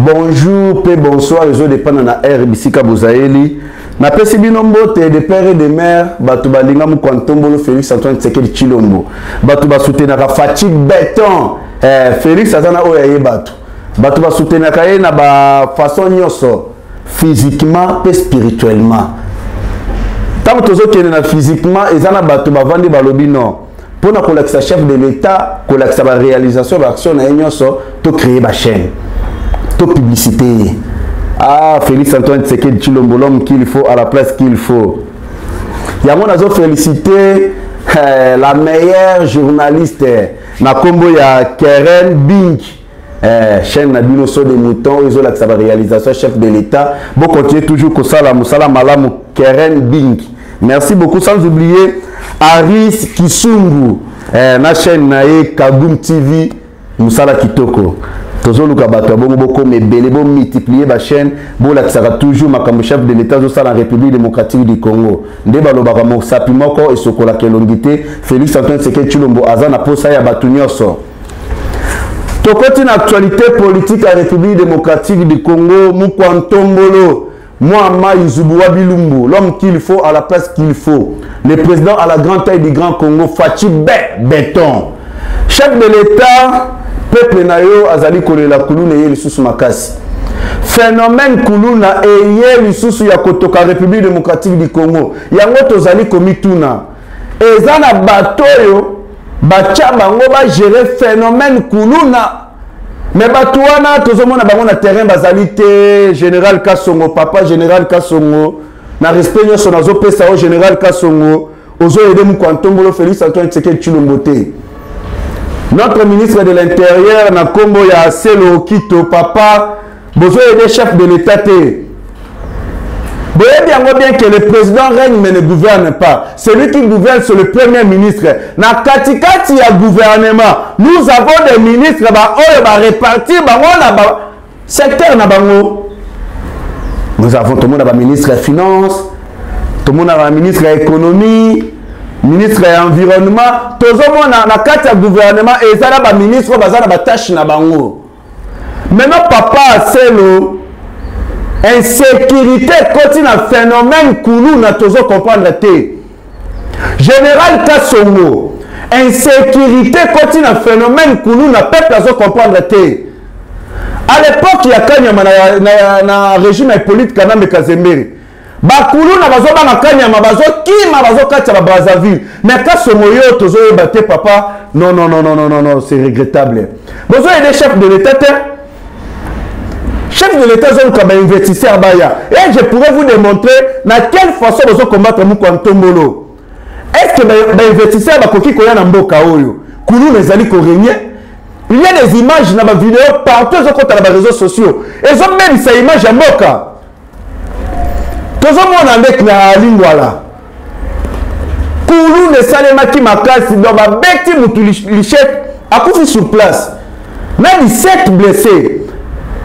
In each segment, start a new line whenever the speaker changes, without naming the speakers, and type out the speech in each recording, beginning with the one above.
Bonjour et bonsoir, les autres dépendent de la RBC Kabozaeli. Na pesi binombo te de père et de mère, batu balinga mu Kwantombolo Félix Antoine Tshisekedi Tshilombo. Batu ba soutenir ka fatigue béton. Félix azana oyaye batu. Batu ba soutenir ka ye na ba façon nyoso, physiquement et spirituellement. Tant tozo kene na physiquement ezana batu ba vandi balobi non. Pour na kolakisa chef de l'État, kolakisa ba réalisation ba action na nyoso, to créer ba chaîne. To publicité. Ah, Félix Antoine Tshisekedi Tshilombo, l'homme qu'il faut à la place qu'il faut. Il y a mon azo félicité la meilleure journaliste na kombo ya Keren Bing, chaîne Nabino So des moutons, ils ont la réalisation chef de l'État. Bon, continuez toujours comme ça la Moussala Malamu Keren Bing. Merci beaucoup, sans oublier Aris Kisungu, na chaîne nae Kagoum TV Moussala Kitoko. Toujours le cabato, beaucoup mais belé, bon multiplier ma chaîne, bon là ça sera toujours ma comme chef de l'État de la République démocratique du Congo. Ndeba lo bakamo sapimo ko et sokola kelongité Félix Antoine Tshisekedi Tshilombo azana posa ya batunyoso. To continue actualité politique à la République démocratique du Congo, mu Kwantombolo, Moama Yuzubu Wabilumbu, l'homme qu'il faut à la place qu'il faut. Le président à la grande taille du Grand Congo, Fachi Béton. Chef de l'État peuple na yo azali kolela kuluna ye lisusu makasi. Phénomène kuluna eye lisusu ya kotoka République démocratique du Congo. Yango tozali komituna. Ezana batoyo bacha bango ba gérer phénomène kuluna. Mais batuana tozomona bango na terrain bazali te général Kasongo papa général Kasongo na respect nyoso nazo pesa au général Kasongo ozo aider mu Kwantombolo Félix Antoine Tshisekedi Tshilombo te. Notre ministre de l'Intérieur, Nakombo ya Selo Kito, papa, besoin des chefs de l'État. Vous voyez bien que le président règne mais ne gouverne pas. Celui qui gouverne, c'est le premier ministre. Na katikati ya gouvernement, nous avons des ministres répartis dans secteur na bango. Nous avons tout le monde a ministre des Finances, tout le monde a ministre de l'Économie, ministre de l'Environnement, tout le monde a carte de gouvernement et ça a ministre bazana ba tâche na bango. Maintenant papa c'est le insécurité continue un phénomène koulou na tozo comprendre té. Général Kasongo, insécurité continue un phénomène koulou na peuple tozo comprendre té. À l'époque il y a Kanyama na régime politique Kanambe Kazembere. Bakulu na bazo ba Kanyama bazo kima bazo kacha ba Brazzaville. Mais Kasongo yo tozo baté papa, non, c'est regrettable. Besoin des chefs de l'État. Chef de l'État zone comme investisseur baya. Et je pourrais vous démontrer dans quelle façon vous combattre mu Kwantombolo. Est-ce que les investisseurs ba koki koya na mboka oyo kulu nezali ko régner. Il y a des images dans ma vidéo partout sur les réseaux sociaux. Et ils ont même ces images à mboka. Tous les monde avec la ligne voilà. Kulu ne salema ki makasi dans ma bête mutu lichette a couché sur place. Même 17 blessés.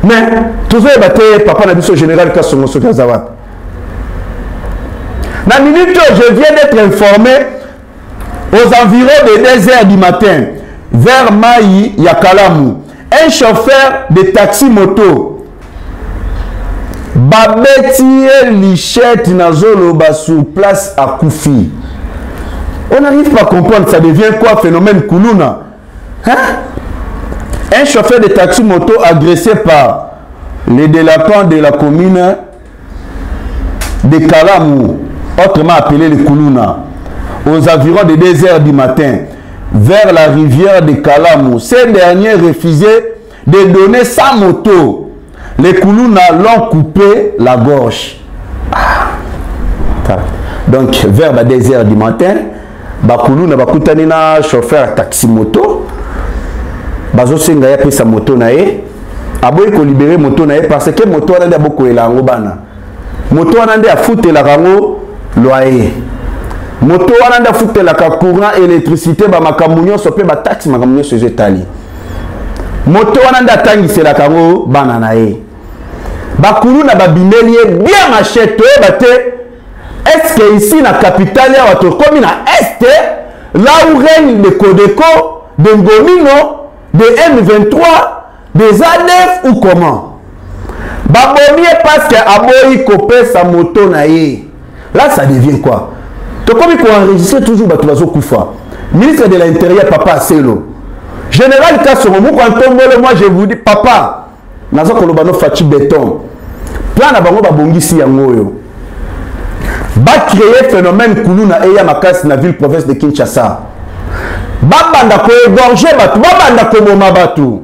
Mais tous les battés papa n'a dit au général Kasongo Sokazawa. Dans la minute où je viens d'être informé aux environs de 2h du matin vers Maï Yakalamu, un chauffeur de taxi moto babeti lichette nazolo ba sur place à Koufi. On n'arrive pas à comprendre, ça devient quoi phénomène Koulouna? Hein? Un chauffeur de taxi moto agressé par les délinquants de la commune de Kalamou, autrement appelé le Koulouna, aux environs de 2h du matin, vers la rivière de Kalamou. Ces derniers refusaient de donner sa moto. Les Koulouna l'ont coupé la gorge. Donc, vers 2h du matin, Bakoulouna bakutani na chauffeur taxi moto. Bazo senga ya pesa moto na ye. Aboy ko libérer moto na ye parce que moto wana nda boko elango bana. Moto wana nda futela kango loyer. Moto wana nda futela ka courant électricité ba makamunyo sope ba taxi makamunyo se jetali. Moto wana nda tangisela kango bana na ye. Bakoulouna babimeli bien machette bate. Est-ce que ici na capitale ya wato komi na est là où règne le Codeco de Ngomino de M23 des ADF ou comment? Babomie parce que aboyi copé sa moto na ye. Là ça devient quoi? To komi ko enregistrer toujours bato bazo kufa. Ministre de l'Intérieur Papa Selo. Général Kassongo mu quand tombole moi je vous dis papa nazo koloba no fachi béton. Plan na bango babongisi yango yo. Va créer phénomène Koulouna et Yamakasi na ville province de Kinshasa. Babanda ko égorger batu, babanda ko moma batu.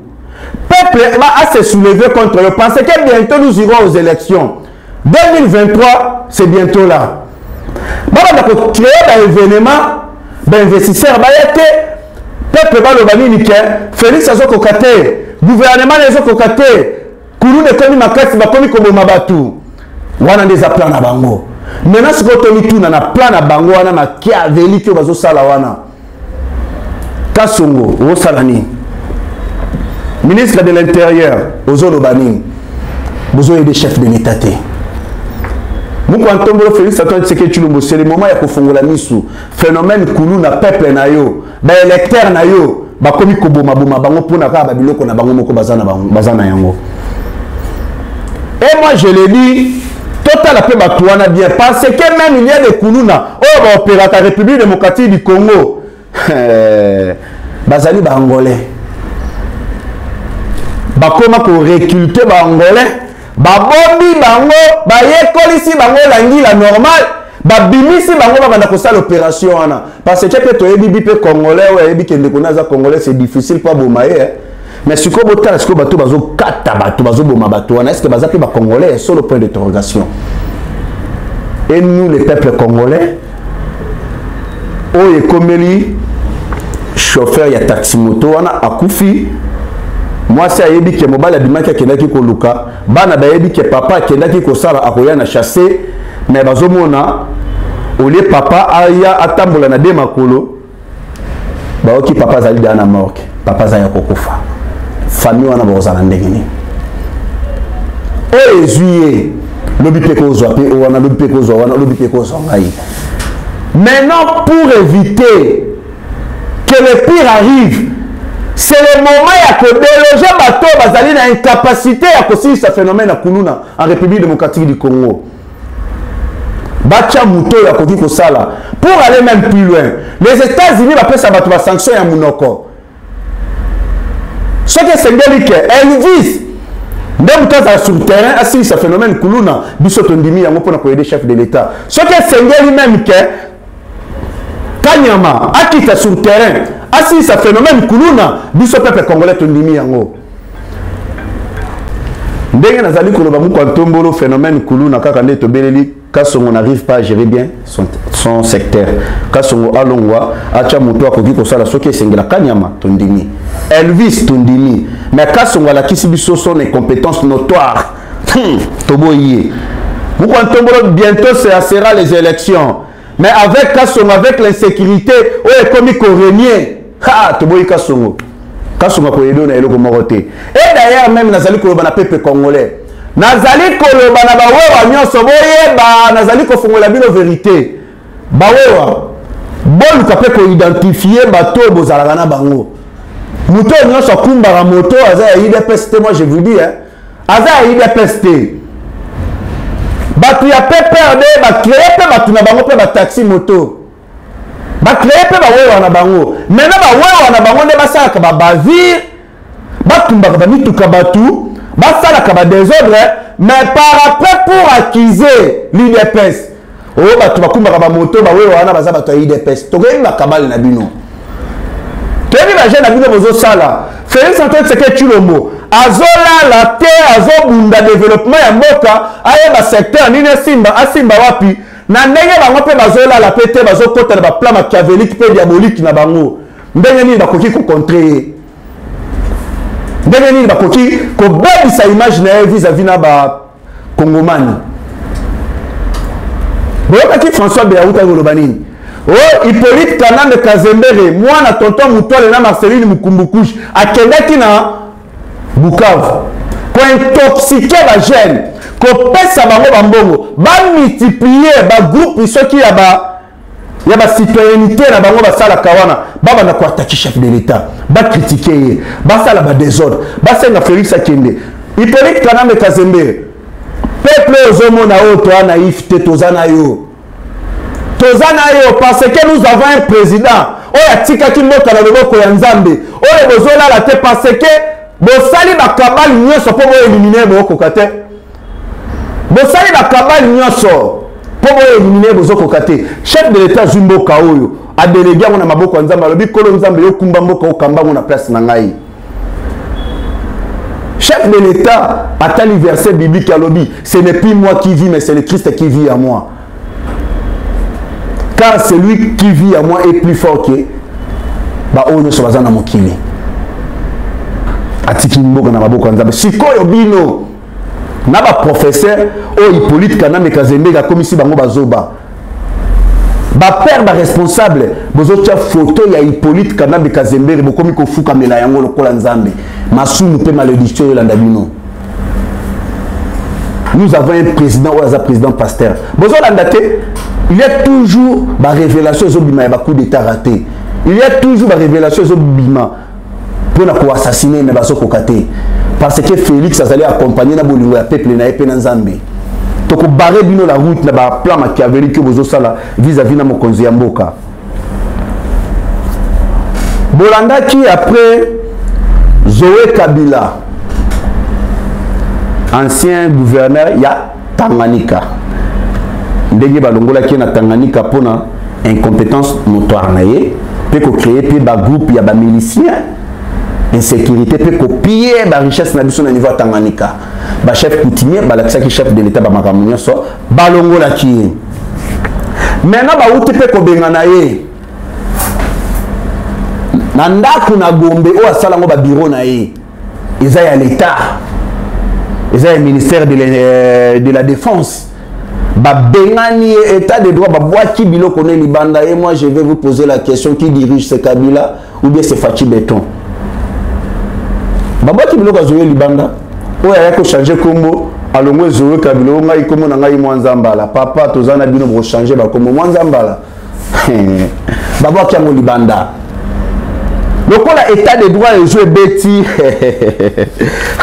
Peuple va se soulever contre eux. Pensez que bientôt nous irons aux élections. 2023, c'est bientôt là. Babanda ko créer un événement, d'investisseurs bayete. Peuple va le bani nique. Félix Azoko Kate, gouvernement Azoko Kate. Koulouna komi makasi ba komi ko moma batu. Wana des plans na bango. Maintenant, si vous avez un plan à bango, wana Machiavelli qui bazo sala wana. Kassongo, o salani. Ministre de l'Intérieur, Ozolo Bani. Vous avez des chefs de l'État. Vous quand on Félix Antoine Tshisekedi Tshilombo, c'est le moment ya kofongola misu. Phénomène Koulouna peuple na yo, ba électeur na yo, ba komi koboma boma bango pona ka ba biloko na bango moko bazana yango. Et moi je le dis total après Batouana bien parce que même il y a des Koulouna oh bah opéra la République démocratique du Congo bazali ba angolais ba comment ko réculter ba angolais ba bombi bango ba yekolisi bango langi la normal ba bimisi bango ba banda ko sala opération wana parce que peut to yebi pe congolais ou yebi kende ko naza congolais c'est difficile pas bomaye mais si vous avez ce que bateau bazo kata bateau bazo boma bateau est-ce que baza pe ba congolais sur le point d'interrogation et nous les peuples congolais oye komeli chauffeur ya taxi moto wana akufi moi c'est ayebi ke mobile abimaki akendaki ko luka bana bayebi ke papa akendaki ko sala akoya na chasser mais bazo mona ole papa aya atambola na de makolo ba oki papa zali dana morgue papa za ya kokufa famille wana bozala ndenge ni o ezuye lobi pe ko zo pe wana lobi pe ko zo wana lobi pe ko zo ngai. Maintenant pour éviter que le pire arrive, c'est le moment ya ko déloger bato bazali na incapacité ya kosi ce phénomène à Koulouna en République démocratique du Congo. Bacha muto ya koki ko sala pour aller même plus loin. Les États-Unis va faire ça bato ba sanction ya munoko. Ce qui est symbolique, Elvis, même quand ça sur le terrain, assis ce phénomène Koulouna, bisotondimi, yango pona ko aider chef de l'État. Ce qui est symbolique même que Kanyama, akita sur le terrain, assis ce phénomène Koulouna, biso peuple congolais tondimi yango. Ndenge nazali koloba mu kwa tombolo phénomène Koulouna kaka nde to beleli Kassongo n'arrive pas à gérer bien son secteur. Kassongo alongwa acha muto akoki kosala soki esengela Kanyama tondimi. Elvis tondimi. Mais Kassongo la kisi biso son incompétence notoire. Toboye. Vous quand bientôt ça sera les élections. Mais avec Kassongo avec l'insécurité, ouais comme régner. Ha toboye Kassongo. Kassongo ko yedo na eloko morote. Et d'ailleurs même nazali ko bana peuple congolais. Nazali koloba na bawewa nyonso boyeba nazali kofungola bino vérité bawewa boluka pe ko identifier bato bozalaka na bango muto nyonso kumbaka moto aza ya IDPS moi je vous dis hein aza ya IDPS batu ya PPRD ba créer pe batu na bango pe ba taxi moto ba créer pe bawewa na bango maintenant bawewa na bango nde basalaka ba bavire batumbaka ba mituka batu basalaka ba désordre mais par après pour accuser l'IDPS oh batu bakumbaka ba moto ba wewa wana baza batu ya IDPS tokoyi ba kabale na bino toyebi ba jeune na bino bozo sala Félix Antoine Tshisekedi Tshilombo azolala te azobunda développement ya mboka ayeba secteur nini asimba wapi na ndenge bango mpe bazolala pe te bazokota na baplan machiavélique mpe diabolique na bango ndenge nini bakoki kocontre ye ndenge nini bakoki kobebisa image na ye vis-à-vis na bakongomani boyokaki François Béaouta koloba nini oh Hippolyte Kanambe Kazembere mwana tonton Mutwale na Marceline Mukumbukushi akendaki na Bukavu kointoxiquer ba jeune kopesa bango bambongo bamultiplier bagroupe soki ya ba citoyenneté na bango basala kawana babanda koattaquer chef de l'état bacritiquer ye basala ba désordre basenga Félix akende Hippolyte Kanambe Kazembere peuple ozomona oyo toa naïf te tozana yo parce que nous avons un président oyo atikaki mboka na loboko ya Nzambe oyo bozolala te parce que bosali bakabali nyonso mpo boelimine bokoka te bosali bakabali nyonso mpo boelimine bozokoka te chef de l'état azwi mboka oyo adelege yango na maboko ya Nzambe alobi kolo Nzambe yokumba mboka okamba ngo na place na ngai chef de l'état atali verset biblique alobi ce n'est plus moi qui vis mais c'est le Christ qui vit à moi car celui qui vit à moi est plus fort que oyo nyonso baza na mokili atiki mboka na maboko ya Nzambe sikoyo bino na baprofesseur oyo Hippolyte Kanambe Kazembere akomisi bango bazoba bapère baresponsable bozotia photo ya Hippolyte Kanambe Kazembere bokomi kofukamela yango lokola Nzambe masumu mpe malédiction yolanda bino. Nous avons un président ou un président pasteur bozolanda te il y a toujours des révélations et des coups d'état ratés. Il y a toujours des révélations pour assassiner les Basokokaté. Parce que Félix a allé accompagner le peuple et Nzambe. Donc, on barre la route, le plan machiavélique que vous avez vis-à-vis de mon conseil Mboka. Bolanda qui après Zoé Kabila, ancien gouverneur, il y a Tanganyika. Ndenge balongola ki na Tanganyika pona incompétence notoire na ye pe ko créer pe ba groupe ya ba miliciens insécurité pe ko piller ba richesse na biso na niveau Tanganyika ba chef coutumier ba lakisa ki chef de l'état ba makamunyo so balongola ki maintenant ba uti pe ko benga na ye na ndako na Gombe o asala ngo ba bureau na ye eza ya l'état eza ya ministère de la défense Bengani état de droit, qui bilo connaît Libanda et moi je vais vous poser la question qui dirige ce Kabila ou bien c'est Fachi Béton. Qui bilo Zoé Libanda, ou il y a changer combo, alors moi Zoé Kabila, on a eu comme on a eu Mwanzambala, papa tozana bino pour changer comme Mwanzambala. Qui a mon Libanda. Donc on a état de droit et jouer Betty.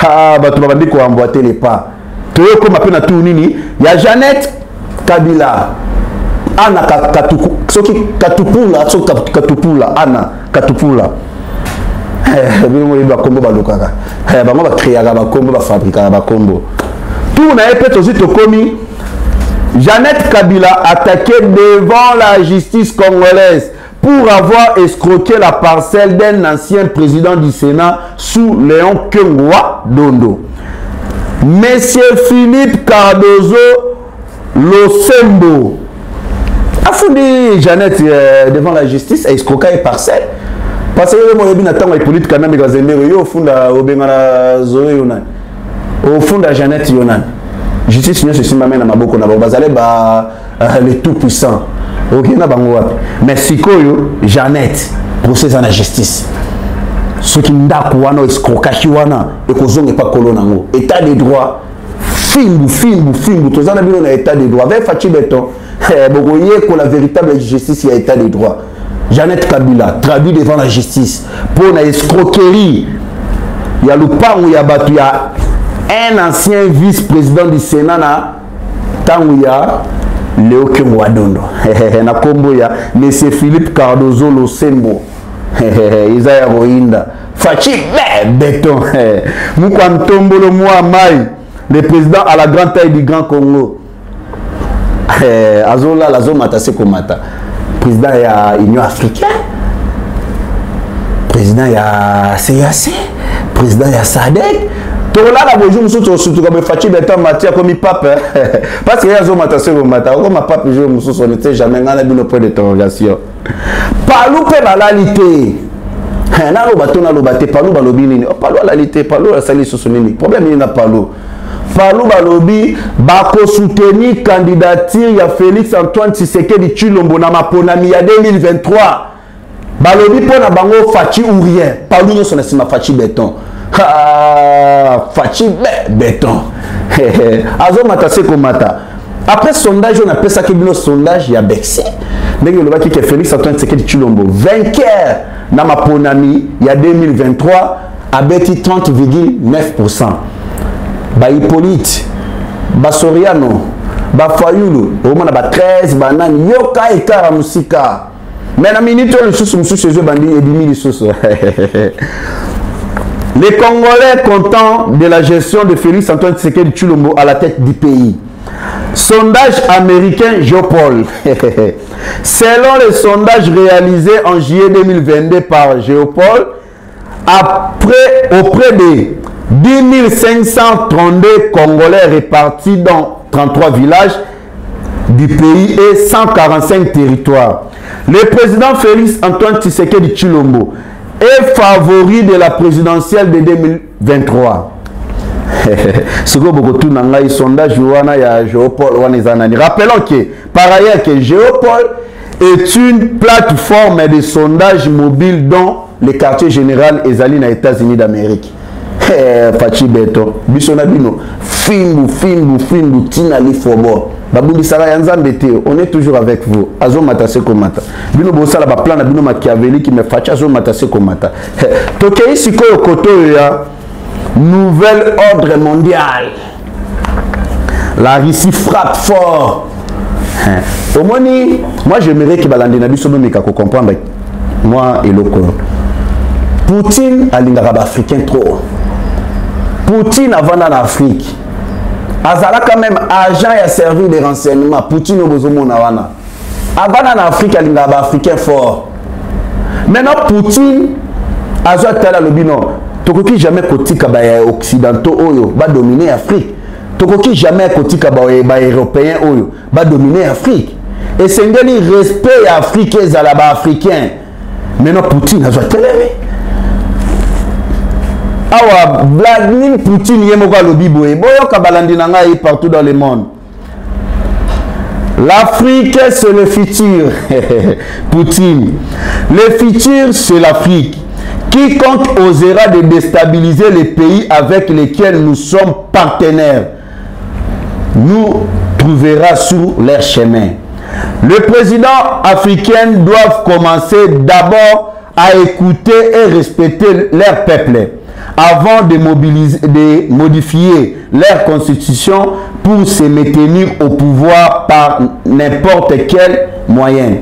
Ah bah tu vas dire qu'on va emboîter les pas. Tu vois comme appelle na tout nini, il y a Jeannette Kabila, Anna Katupula, Anna Katupula. Bakombo balukaka. Bango ba créer ba kombo ba fabriquer ba kombo. Tout na epé aussi to komi Jeannette Kabila attaquée devant la justice congolaise pour avoir escroqué la parcelle d'un ancien président du Sénat sous Léon Kengwa Dondo. Monsieur Philippe Cardozo Losembo a fondé Jeannette devant la justice et escroqué les parcelles. Parce que moi, je suis Hippolyte Kanambe Kazembere, au fond de Zoé Yonan, au fond de Jeannette Yonan. Justice, je suis ma maboko na bazale ba le tout puissant. Ok na bango wapi. Mais sikoyo Jeannette procès à la justice. Ce qui ndako wana escroquage wana et kozonge pas kolona ngo. État de droit fimbu tozana bino na état de droit. Avec Fachi Béton, bokoye ko la véritable justice ya état de droit. Jeannette Kabila traduit devant la justice pour la escroquerie. Il y a le pan où il y a battu un ancien vice-président du Sénat na tangu ya Léo Kengwa Dondo. Na kombo ya Monsieur Philippe Cardozo Losembo. Isaiah Rohinda. Fachi Béton. Moukantombolo Mouamai, le président à la grande taille du Grand Congo. Azola la zone matase komata. Président de l'Union africaine, président de la CAC, président ya SADC. Tola la bonjour mususu surtout comme Fachi Beton Matia comme pape parce que yazo matasé au matin comme pape je mususu on n'était jamais ngana bino point d'interrogation. Palou pe balalité. Na lo bato na lo baté palou balobi nini. Palou balalité palou la sali susu nini. Problème ni na palou. Palou balobi bako soutenir candidature ya Félix Antoine Tshisekedi Tshilombo na maponami ya 2023. Balobi pona bango Fachi ou rien. Palou no sona sima Fachi Beton. Fachi Beton. Azo matase komata. Après sondage on appelle ça que le sondage ya Bexi. Ndenge le baki que Félix Antoine Tshisekedi Tshilombo vainqueur na maponami ya 2023 abeti 30,9%. Ba Hippolyte, ba Soriano, ba Fayulu, au moins ba 13 banani yoka ekara musika. Mais na minute le sous chez eux bandi et 10 000 sous. Les Congolais contents de la gestion de Félix Antoine Tshisekedi Tshilombo à la tête du pays. Sondage américain Geopol. Selon les sondages réalisés en juillet 2022 par Geopol, auprès de 10 532 Congolais répartis dans 33 villages du pays et 145 territoires, le président Félix Antoine Tshisekedi Tshilombo est favori de la présidentielle de 2023. Sondage rappelons que par ailleurs que Geopol est une plateforme de sondage mobile dans le quartier général Ezali aux États-Unis d'Amérique. Fachi Beton bisona bino fingu tina li fobo babundi sara ya nzambe te on est toujours avec vous azo matase komata bino bosala ba plan na bino machiavélique mais Fachi azo matase komata tokei sikoyo koto ya nouvel ordre mondial. La Russie frappe fort. Au moins moi j'aimerais que balandi na biso meka ko comprendre moi et le corps. Poutine a l'ingara africain trop. Poutine avant en Afrique. Azala quand même agent et a servi de renseignement. Poutine au besoin wana. Avant en Afrique, il y a africain fort. Maintenant Poutine azwa tala lobino. Tokoki jamais kotika ba occidentaux oyo ba dominer Afrique. Tokoki jamais kotika ba européen oyo ba dominer Afrique. Et c'est un respect africain ezala ba africain. Maintenant Poutine azwa télé. Awa Vladimir Poutine yemoka lobiboye boyo kabalandi na ngai partout dans le monde. L'Afrique c'est le futur. Poutine. Le futur c'est l'Afrique. Quiconque osera de déstabiliser les pays avec lesquels nous sommes partenaires nous trouvera sur leur chemin. Le président africain doit commencer d'abord à écouter et respecter leur peuple avant de modifier leur constitution pour se maintenir au pouvoir par n'importe quel moyen.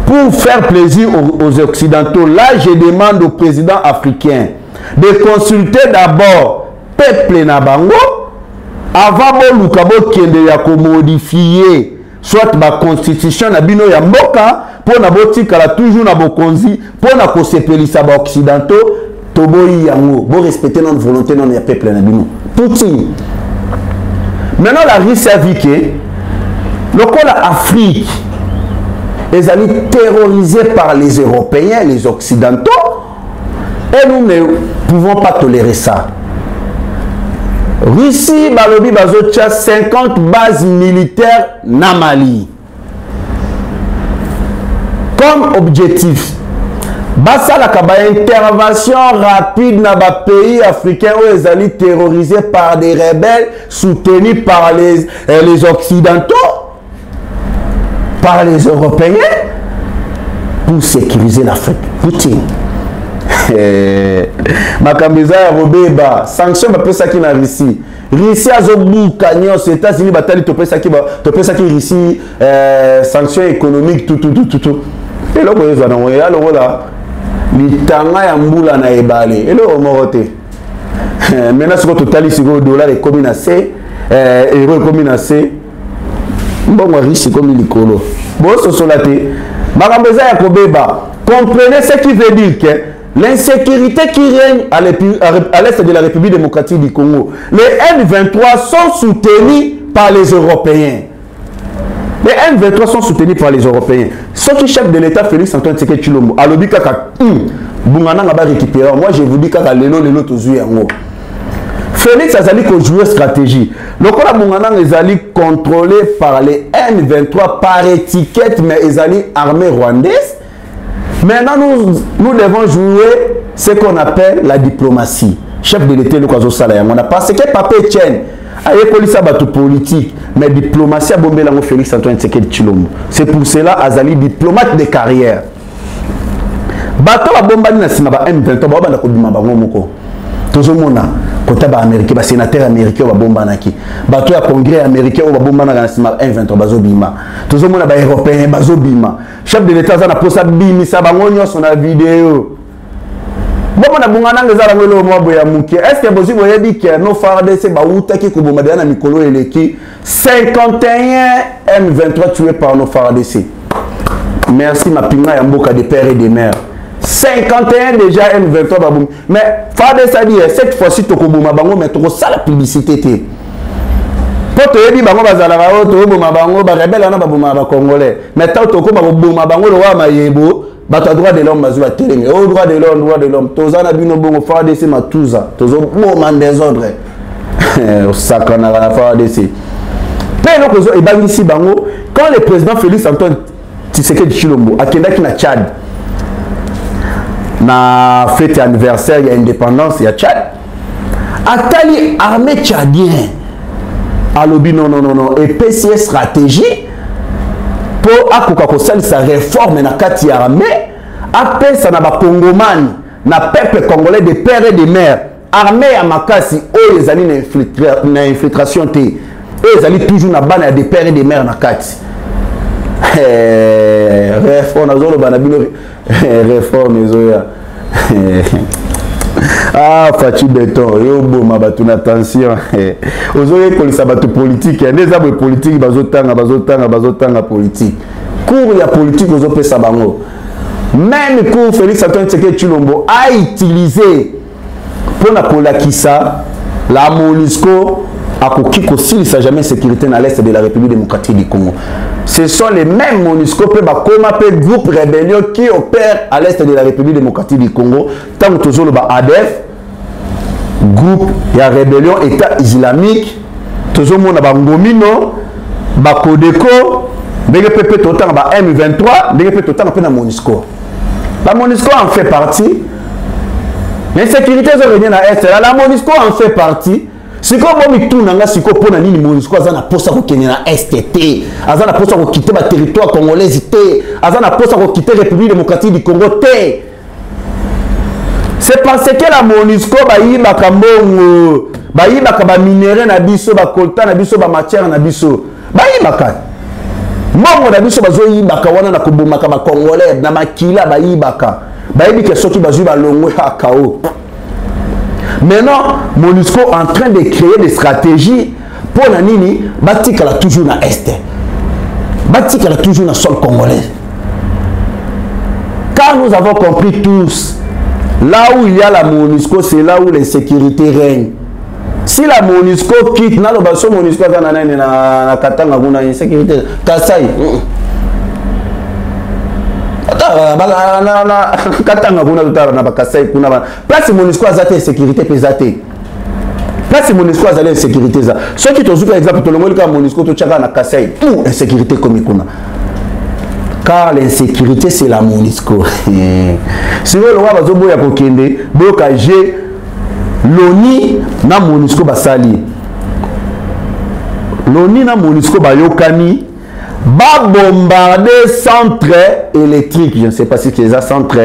Pour faire plaisir aux Occidentaux, là je demande au président africain de consulter d'abord peuple Nabango avant de modifier soit la constitution na bino ya mboka pour na botika toujours na bokonzi pour na kosepelisa ba Occidentaux toboyi yango bo respecter notre volonté non ya peuple na bino. Poutine. Maintenant la Russie a vu que le col Afrique les amis terrorisés par les Européens, les Occidentaux, et nous ne pouvons pas tolérer ça. Russie, Balobi, Bazotia, 50 bases militaires na Mali. Comme objectif, Basala Kaba intervention rapide dans les pays africains où les alliés terrorisés par des rebelles soutenus par les Occidentaux, par les Européens, pour sécuriser l'Afrique. Poutine. Makambeza Robeba, sanction ba pesa ki na Russie. Russie a zobu kanyo aux États-Unis batali to pesa ki Russie sanction économique tout. Et là ko ezana mo ya lo la litanga ya mbula na ebale. Et là o morote. Maintenant ce que totali siko dollar et comme na C euro comme na C. Mbongo Russie comme likolo. Bo so solate. Makambeza ya Robeba, comprenez ce qui veut dire que l'insécurité qui règne à l'est de la République démocratique du Congo. Les M23 sont soutenus par les Européens. Les M23 sont soutenus par les Européens. Ce qui chef de l'État, Félix Antoine Tshisekedi Tshilombo, a lobby kaka Bungana va récupérer. Moi, je vous dis kaka lelo tozuye yango. Félix Azali ko jouer stratégie. Le Kola Bungana ezali contrôlé par les M23 par étiquette, mais ezali armée rwandaise. Maintenant, nous devons jouer ce qu'on appelle la diplomatie. Chef de l'État, le Kazo Salayang. On a parce que Papa Etienne a école ça bateau politique, mais diplomatie a bombé l'ango Félix Antoine Tshisekedi Tshilombo. C'est pour cela Azali diplomate de carrière. Bateau a bombé na sima ba M23 ba banda ko bima bango moko. Tozomona kota ba américain ba sénateur américain ba bomba naki. Bateau ya congrès américain ba bomba na sima M23 bazo bima. Tozomona ba européen bazo bima. Chef de l'État za na posa bimi sa bango nyoso na vidéo. Bon na bungana ngeza ngelo mwabo ya muke. Est-ce que bozi boyebi que no FARDC ba utaki ko bomba na mikolo eleki 51 M23 tués par nos FARDC. Merci ma pinga ya mboka de père et de mère. 51 déjà M23 baboum. Mais FARDC a dit cette fois-ci to ko bomba bango mais to ça la publicité té. Poto yebi bango bazala ba to bomba bango ba rebelle na ba bomba ba congolais. Mais tant to ko ba bomba bango lo wa mayebo. Bato droit de l'homme bazu atelemi au droit de l'homme tozana bino bongo FARDC matuza tozo moment désordre sakana la FARDC mais le kozo ebangisi bango quand le président Félix Antoine Tshisekedi Tshilombo akendaki na Tchad na fête anniversaire ya indépendance ya Tchad atali armée tchadien alobi non et PCS stratégie pour akoka kosali sa réforme na kati ya armée appelle ça na ba congomani na peuple congolais de père et de mère armée ya makasi o ezali na infiltration te e ezali toujours na bana ya de père et de mère na kati réforme azolo bana bino réforme ezoya ah Fachi Beton yo boma batu na tension ozoye kolisa batu politique ndeza bo politique bazotanga politique cours ya politique ozopesa bango même cours Félix Antoine Tshisekedi Tshilombo a utilisé pour na kolakisa la MONUSCO akoki kosilisa jamais sécurité na l'est de la République démocratique du Congo. Ce sont les mêmes MONUSCO pe bakoma pe groupe rébellion qui opère à l'est de la République démocratique du Congo tant que tozolo ba ADF groupe ya rébellion état islamique tozomona ba ngomino ba Codeco ndenge pepe totanga ba M23 ndenge pepe totanga pe na MONUSCO. La MONUSCO en fait partie. L'insécurité zo revient na est la MONUSCO en fait partie. Siko bomi tout nanga siko pona nini MONUSCO azana posa ko kenya na STT azana posa ko quitter ba territoire congolais té azana posa ko quitter République démocratique du Congo té. C'est parce que la MONUSCO ba yiba kambongo ba yiba ka ba minéraux na biso ba coltan na biso ba matière na biso ba yiba ka mbongo na biso bazo yiba ka wana na koboma ka ba congolais na makila ba yiba ka ba yibi ke soki bazu ba longwe akao. Maintenant, MONUSCO est en train de créer des stratégies pour la nini, batikala toujours na est. Batikala toujours na sol congolais. Car nous avons compris tous, là où il y a la MONUSCO, c'est là où l'insécurité règne. Si la MONUSCO quitte, na lo baso MONUSCO na katanga kuna insécurité, Kasai. Katanga kuna tutara na bakasai kuna ba place MONUSCO azate sécurité pesate place MONUSCO azale sécurité za ceux qui tozuka exemple to longoli ka MONUSCO to chaka na kasai tout insécurité comme kuna car l'insécurité c'est la MONUSCO si vous le voyez bazo ya kokende boka je loni na MONUSCO basali loni na MONUSCO bayokani va bombarder centre électrique. Je ne sais pas si c'est un centre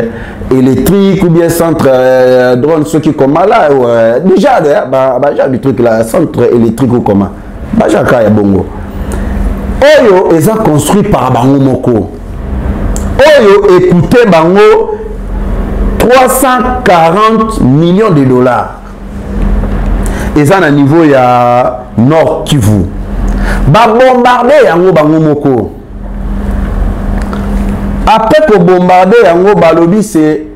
électrique ou bien centre drone, ceux qui comment là. Déjà, du truc là, centre électrique ou comment. Déjà, il y a bongo. Oyo, ils ont construit par Bango Moko. Oyo, écoutez Bango, 340 millions de dollars. Ils ont un niveau, il y a Nord Kivu. Ba bombarder yango bango moko. Après que bombarder yango balobi c'est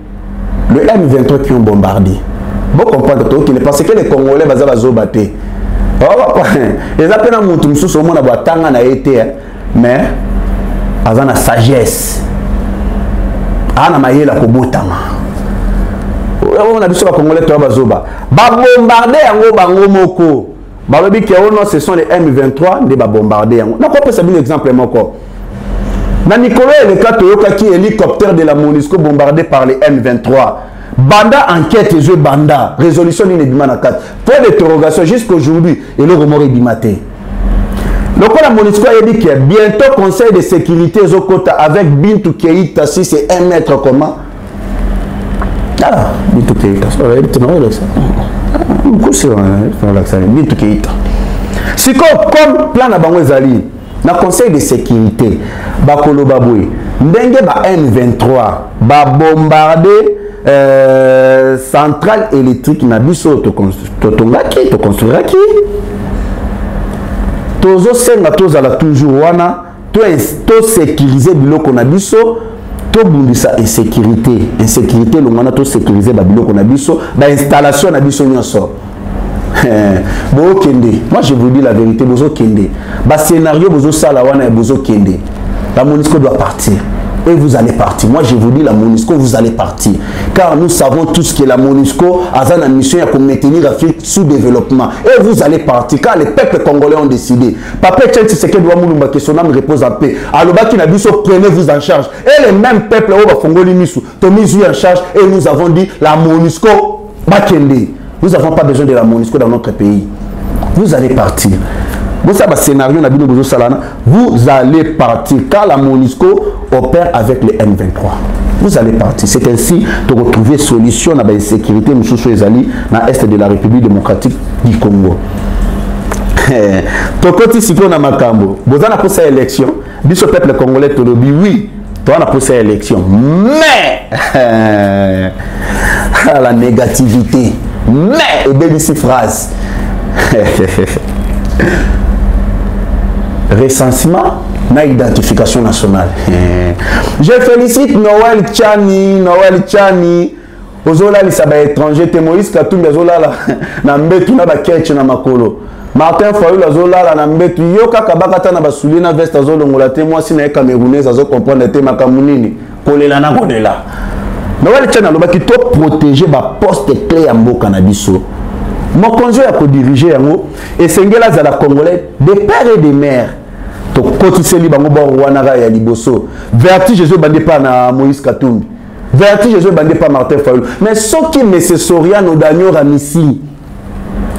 le M23 qui ont bombardé. Vous comprenez parce que les Congolais sont battus. Ils appellent un mouton sous au monde à Tanga na été, mais ils ont la sagesse. Ils ont maillé la Kobotama. On a vu sur les Congolais qui ont bombardé en Bango Moko. Ce sont les M23 qui ont bombardé. On a pas un exemple. Dans Nicolas et le cas Toyoka qui est hélicoptère de la MONUSCO bombardé par les M23. Banda enquête et jeu Banda. Résolution inédimement à 4. Point d'interrogation jusqu'aujourd'hui. Et le remords est bimaté. Le cas de la MONUSCO a dit que bientôt conseil de sécurité Zokota avec Bintou Keïta si c'est un mètre comment. Ah, Bintou Keïta. Bintou Keïta. Si comme plan à Bango Zali. Dans le conseil de sécurité, Bakolo Baboué, Ndenge ba M23, ba bombardé centrale électrique na biso to construire qui tozo senga tozala toujours wana to sécuriser biloko na biso to bundisa insécurité longana to sécuriser ba biloko na biso ba installation na biso nyonso. Moi je vous dis la vérité, Bozo Kende. Bah scénario Bozo Salawana et Bozo Kende. La MONUSCO doit partir. Et vous allez partir. Moi je vous dis la MONUSCO, vous allez partir. Car nous savons tous que la MONUSCO a une mission pour maintenir l'Afrique sous développement. Et vous allez partir. Car les peuples congolais ont décidé. Papa Tchèque Tshisekedi doit mouloumba que son âme repose en paix. Alors qui n'a dit prenez-vous en charge. Et les mêmes peuples au Bafongoli Misu, mis en charge. Et nous avons dit la MONUSCO Bakende. Nous n'avons pas besoin de la MONUSCO dans notre pays. Vous allez partir. Vous savez, le scénario, vous allez partir car la MONUSCO opère avec les M23. Vous allez partir. C'est ainsi de retrouver solution à la sécurité dans l'Est de la République démocratique du Congo. Tokoti Siko na Makambo. Vous avez posé l'élection. Le peuple congolais te dit oui. Tu as posé l'élection. Mais la négativité. Mais, et bien ici phrase. Recensement, na identification nationale. Je félicite Noël Tchani. Ozola li saba étranger te Moïse Katumbi azola la na mbetu na ba ketch na makolo. Martin Fayulu azola la na mbetu yoka kabakata na basuli na veste azolongola te moi si na camerounaise azo comprendre te makamunini. Kolela na kolela. Noël Tchani alobaki to protéger ba poste clé ya mboka na biso. Mon conjoint a dirigé yango et sengela za la congolais des pères et des mères. To kotiseli bango ba Rwanda ya liboso. Vertige Jésus bandé pas na Moïse Katumbi. Vertige Jésus bandé pas Martin Fayulu. Mais ce qui Monsieur Soriano Daniel Ramisi.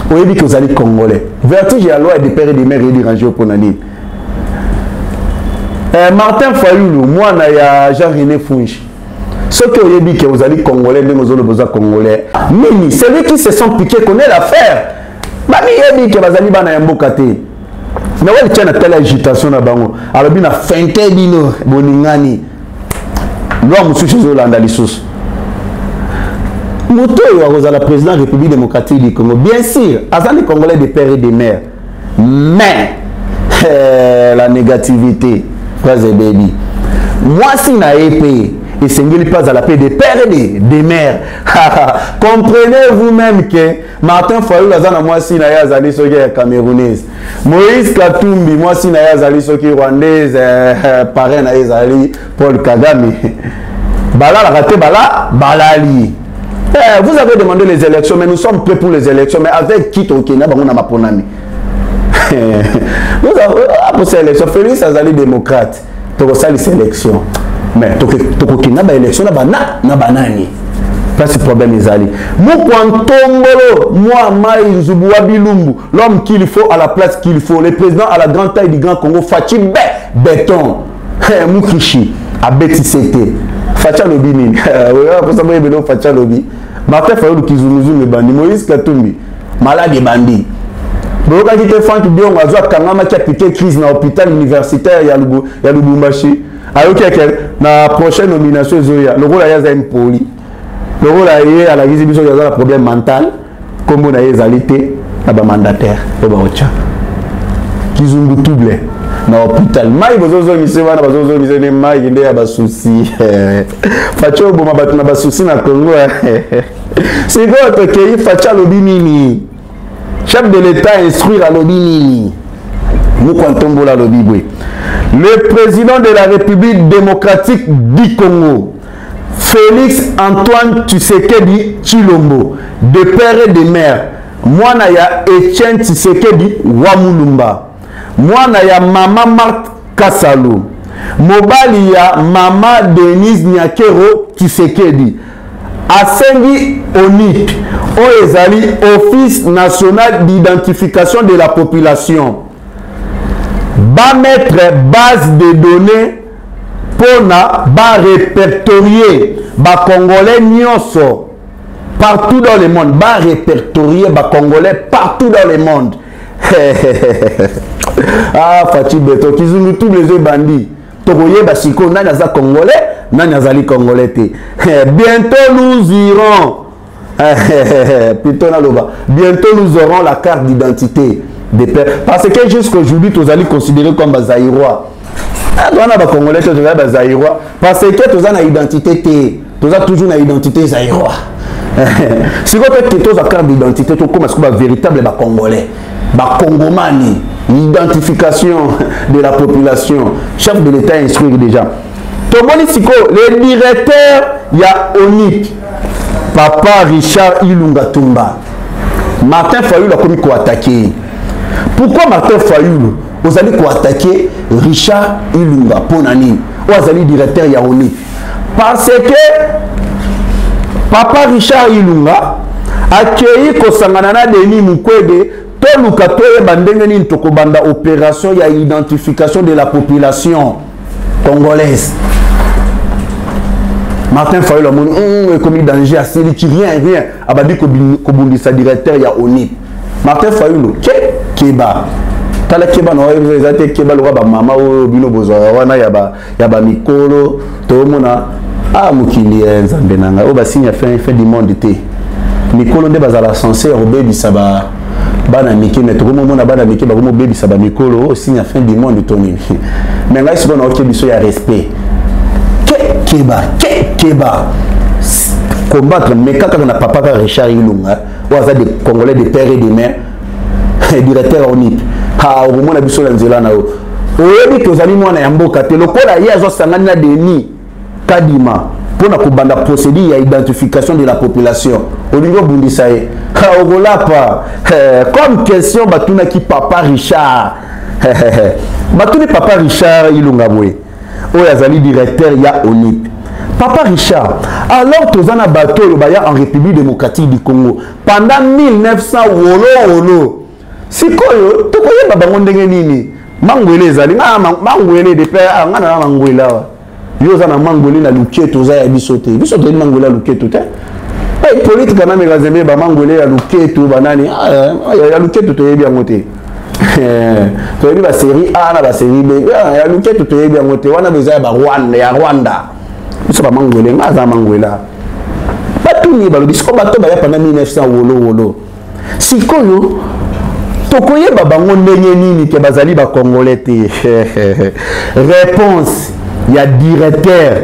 On dit que vous allez congolais. Vertige ya loi des pères et des mères et dérangé pour nani. Martin Fayulu, moi na ya Jean-René Fungi. Ce que vous dit que vous allez congolais, même aux autres congolais. Mimi, celui qui se sont piqués connaît l'affaire. Bami yebi que vous allez bana yambokate. Mais ouais, tiens, telle agitation na bango. Alors bien, fente bino boningani. Nous monsieur chez Hollande lissos. Moto est la président de la République démocratique du Congo. Bien sûr, azan les Congolais des pères et des mères. Mais la négativité, frères et baby. Moi si na épée. Et ce n'est pas à la paix des pères et des mères. Comprenez vous-même que Martin Fayulu a moi si na yazali soki camerounaise. Moïse Katumbi moi si na yazali soki rwandaise parrain na yazali Paul Kagame. Bala la raté bala balali. Vous avez demandé les élections mais nous sommes prêts pour les élections mais avec qui au Kenya bango na maponami. Vous avez pour ces élections Félix Azali démocrate. Pour ça les élections. Mais tokokina ba élection na banani parce que problème ezali Mukwantombolo moi Mai Nzubuwa Bilumbu l'homme qu'il faut à la place qu'il faut le président à la grande taille du Grand Congo Fachi béton Mukishi a Betisete Facha Lobi nini pour ça moi beno Facha Lobi Martin Fayulu Kizuluzu me bandi Moïse Katumbi malade bandi Boka kite Frank Bion azwa kangama qui a piqué crise na hôpital universitaire ya Lubumbashi. Alors la prochaine nomination, le rôle est impoli. Le rôle est à la visibilité de la problème mental, comme on a les alités, la mandataire, le baocha. Kizungu toublé. na hôpital mai bozozo mise wana bozozo mise ne mai nde ya basusi facho boma batu na basusi na Congo siko to kei facha lobi nini chef de l'état instruire à lobi nini Mukontombola lobi bwe le président de la République démocratique du Congo Félix Antoine Tshisekedi Tshilombo de père et de mère mwana ya Etienne Tshisekedi Wamulumba mwana ya mama Marthe Kasalu mobali ya mama Denise Nyakero Tshisekedi asengi ONIP oyezali Office national d'identification de la population ba mettre base de données pona ba répertorier ba congolais nyonso partout dans le monde ba répertorier ba congolais partout dans le monde ah Fachi Beto kizungu tous les deux bandits tokoye basiko nani aza congolais nani azali congolais te bientôt nous irons plutôt na loba bientôt nous aurons la carte d'identité des pères parce que jusqu'aujourd'hui tous allez considérer comme Zaïrois on a congolais tous allez Zaïrois parce que tous na identité te tous a toujours na identité Zaïrois si vous faites que tous la carte d'identité tout comme est-ce véritable ba congolais ba congomani identification de la population chef de l'état instruit déjà tomoni siko le directeur ya ONIP papa Richard Ilunga Tumba Martin Fayulu a commis quoi attaquer. Pourquoi Martin Fayulu vous allez quoi attaquer Richard Ilunga Ponani vous allez directeur ya ONIP parce que papa Richard Ilunga accueilli Kosanganana Denis Mukwege to lukato e bandenge ni tokobanda opération ya identification de la population congolaise. Martin Fayulu a commis danger à celui qui rien abadi kobundisa directeur ya ONIP. Martin Fayulu keba tala keba no ezate keba lo ba mama o bino bozo wana ya ba mikolo to mona ah mukili nzambe nanga o ba signe fin du monde te mikolo nde bazala censé obebisa ba bana miki mais to mona bana miki ba mo bebisa ba mikolo o signe fin du monde to ni mais ngai sibona o kebiso ya respect keba combattre mais kaka na papa ka Richard Ilunga waza de congolais de père et de mère directeur ONIP ha au mona biso la nzela na o oyebi tozali mwana ya mboka te lokola ye azo sangana na Denis Kadima pour na kubanda procédure ya identification de la population au niveau bundisaye ha ogolapa comme question batuna ki papa Richard batuni papa Richard Ilunga boye o yazali directeur ya ONIP papa Richard alors tozana bateau baya en République démocratique du Congo pendant 1900 wolo sikoyo tokoyeba bango ndenge nini mangwele ezali mangwele de père ngana na mangwela yo za na mangwele na luketo za ya bisote bisote ni mangwela luketo te politique na megazeme ba mangwele ya luketo banani ya luketo to yebi yangote to yebi ba série A na ba série B ya luketo to yebi yangote wana beza ba Rwanda biso ba mangwele ngaza mangwela batuni ba biso bato ba ya pendant 1900 wolo sikoyo tokoyeba bango ndenge nini ke bazali ba congolais te réponse ya directeur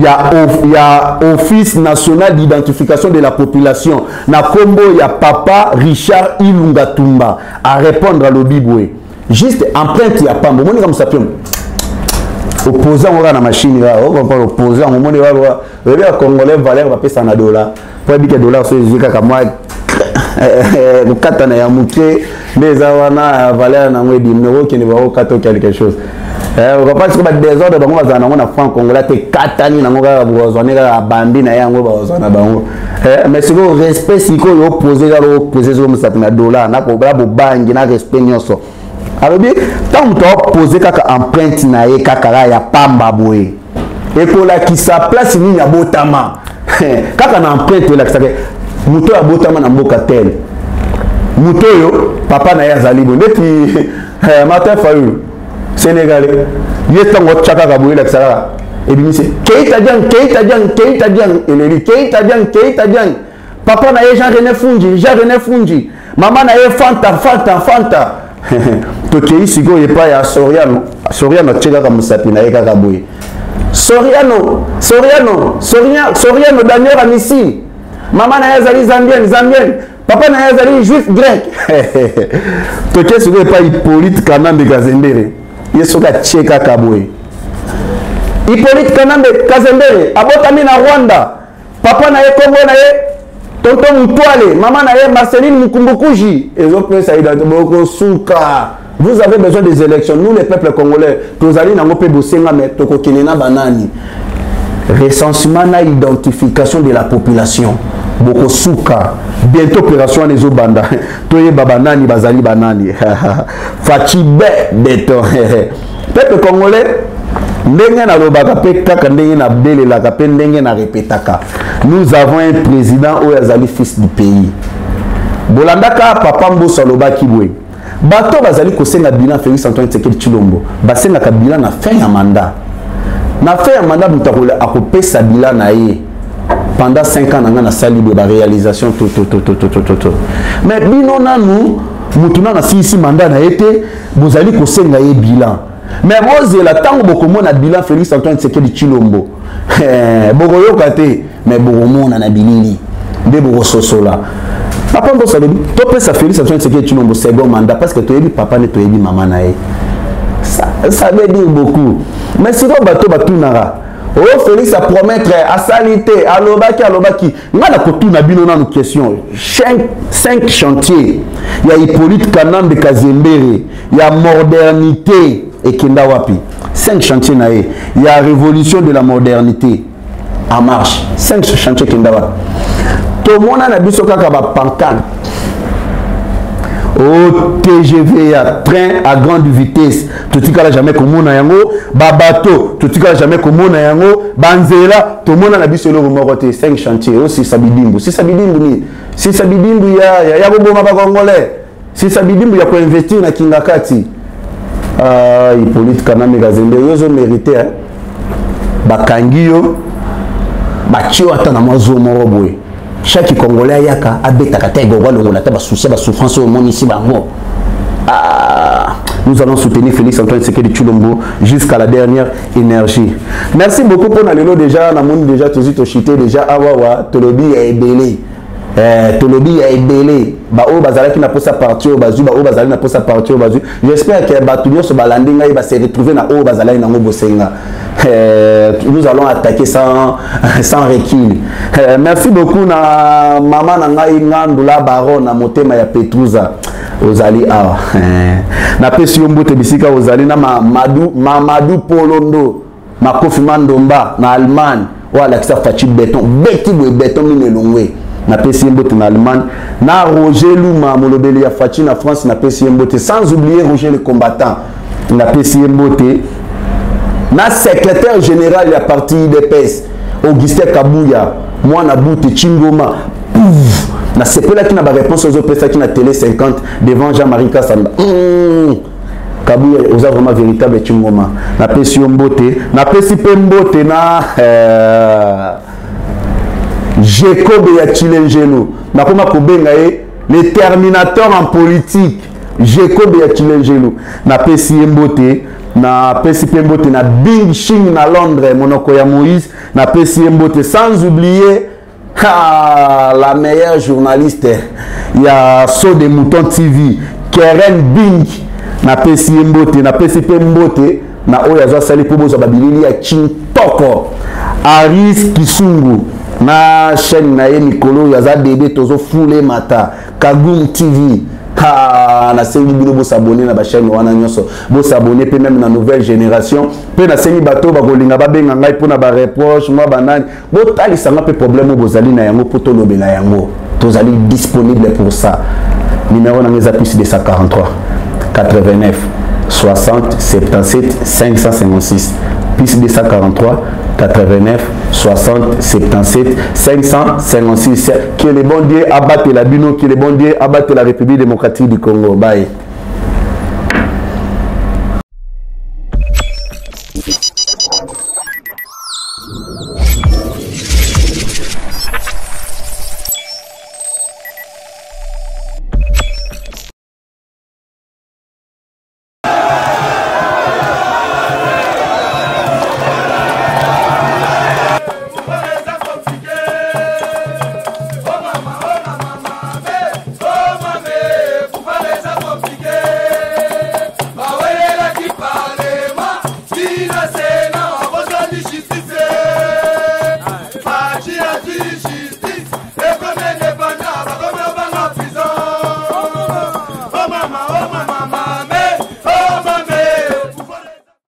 ya office national d'identification de la population na kombo ya papa Richard Ilunga Tumba à répondre à l'obibwe juste empreinte ya pambo moni comme ça pion opposant on na machine là on va opposant on moni wa le congolais valeur va pesa na dollar pour dire que dollar c'est zika moi bukata na ya muke ndeza wana valeur na ngwe dimno qui ne va au kato quelque chose on va pas que ba désordre bango bazana na franc congolais te katani na ngoka bozone ka bambi na yango bazana bango mais c'est le respect siko yo poser ga poser zo musatu na dollar na ko bla bo bangi na respect nyoso alors bien tant to poser kaka empreinte na ye kaka ya pamba boye et ko la ki sa place ni ya botama kaka na empreinte la kisake muto ya botama na mboka tel muto yo papa na ya zali bonde ti Martin Fayulu Sénégalais yetango chaka kaboye la kisaka et bien c'est Keita Diang eleli Keita Diang papa na ye Jean René Fungi maman na ye Fanta tokei siko yepa ya Soriano tcheka ka musapi na eka kaboye Soriano Daniel Amissi maman na yazali zambienne papa na yazali juif grec tokei siko yepa Hippolyte Kanambe Kazembere yesoka tcheka kaboye Hippolyte Kanambe Kazembere abotami na Rwanda papa na ye Kongo na ye tonton Mutwale maman na ye Marceline Mukumbukuji ezopesa idantoboko suka. Vous avez besoin des élections. Nous, les peuples congolais, nous allons dans nos Bosenga, mais Tokokinena Banani. Recensement et identification de la population. Bokosuka. Bientôt, opération à Nezobanda. Toye Babanani, Bazali Banani. Fatibé, béton. Peuple congolais, Ndengen Lobaka Pekaka, Ndengen Abdel Lakape, Ndengen Repetaka. Nous avons un président ou Azali, fils du pays. Bolandaka, Papa Mbosa Lobaki Boué. Bato bazali kosenga bilan Félix Antoine Tshisekedi Tshilombo basenga ka bilan na fin ya mandat mutakola akopesa bilan na ye pendant 5 ans na sali de la réalisation tout mais bino nanu mutuna na sisi mandat na été bozali kosenga ye bilan mais bozela tango bokomona bilan Félix Antoine Tshisekedi Tshilombo bokoyoka te mais bokomona na bilili nde bokososola. Papa Mbosa lobi to pesa Félix Antoine Tshisekedi Tshilombo second mandat parce que tu es papa ne tu es maman nae. Ça veut dire beaucoup. Mais si on bateau batunara oh Félix a promettre à salité à lobaki ngana kotuna bino na nos questions 5 chantiers. Il y a Hippolyte Kanambe Kazembere, il y a modernité et kenda wapi 5 chantiers nae. Il y a révolution de la modernité en marche 5 chantiers kenda wapi. Tout le monde a vu ce pancarte. Au TGV, train à grande vitesse. Tout le monde jamais comme on a yango. Babato, tout le monde jamais comme on a yango. Banzela, tout le monde a vu ce logo moroté. 5 chantiers. Aussi Sabidimbu. Si Sabidimbu, il y a beaucoup de Congolais. Si Sabidimbu, il y a quoi investir dans Kingakati. Hippolyte Kanambe Kazembere, ils ont mérité. Bakangio, Bachio atana mazo moroboué. Chaque Congolais yaka abeta katego walo ngona taba souci ba souffrance au monde ici bango. Nous allons soutenir Félix Antoine Tshisekedi Tshilombo jusqu'à la dernière énergie. Merci beaucoup pour nalelo déjà na monde déjà tozito chité déjà awawa tolobi ya ebele. Tolobi ya ebele. Ba o bazala ki na posa partir au bazu ba o bazala na posa partir au bazu. J'espère que batuyo so balandi ngai ba se retrouver na o bazala na ngo bosenga. Nous allons attaquer sans recul. Merci beaucoup na maman na ngai ngandula baron na motema ya Petruza ozali awa. Na pesi yombote bisika ozali na Mamadou Polondo Makofi Mandomba na Allemagne wala kisa fachi béton beti béton minelongwe na pesi yombote na Allemagne na Roger Luma molobeli ya fachi na France na pesi yombote sans oublier Roger le combattant na pesi yombote na secrétaire général ya parti IDPS Augustin Kabouya moi na Bouti Chingoma na sepela qui na ba réponse aux opérations qui na télé 50 devant Jean-Marie Kassamba Kabouya oza vraiment véritable Chingoma na pesi mbote na pesi pembote na Jacob ya Chilengelo na koma kobenga le terminateur en politique Jacob ya Chilengelo na pesi mbote na pesi pembote na Bing Ching na Londres monoko ya Moïse na pesi mbote sans oublier la meilleure journaliste il y a Saut des Moutons TV Keren Bing na pesi mbote na pesi pembote na oya za sali po boza babilili ya Chintoko Aris Kisungu na chaîne na ye Mikolo ya za debe tozo fule mata Kagum TV na sengi bino bo s'abonner na ba chaîne wana nyoso bo s'abonner pe même na nouvelle génération pe na sengi bato ba kolinga ba benga ngai pona ba reproche moi banani bo talisa nga pe problème bo zali na yango poto lobela yango tozali disponible pour ça numéro na ngeza plus de 143 89 60 77 556 plus de 143 89 60 77 556. Que le bon Dieu abatte la Bino, que le bon Dieu abatte la République démocratique du Congo. Bye.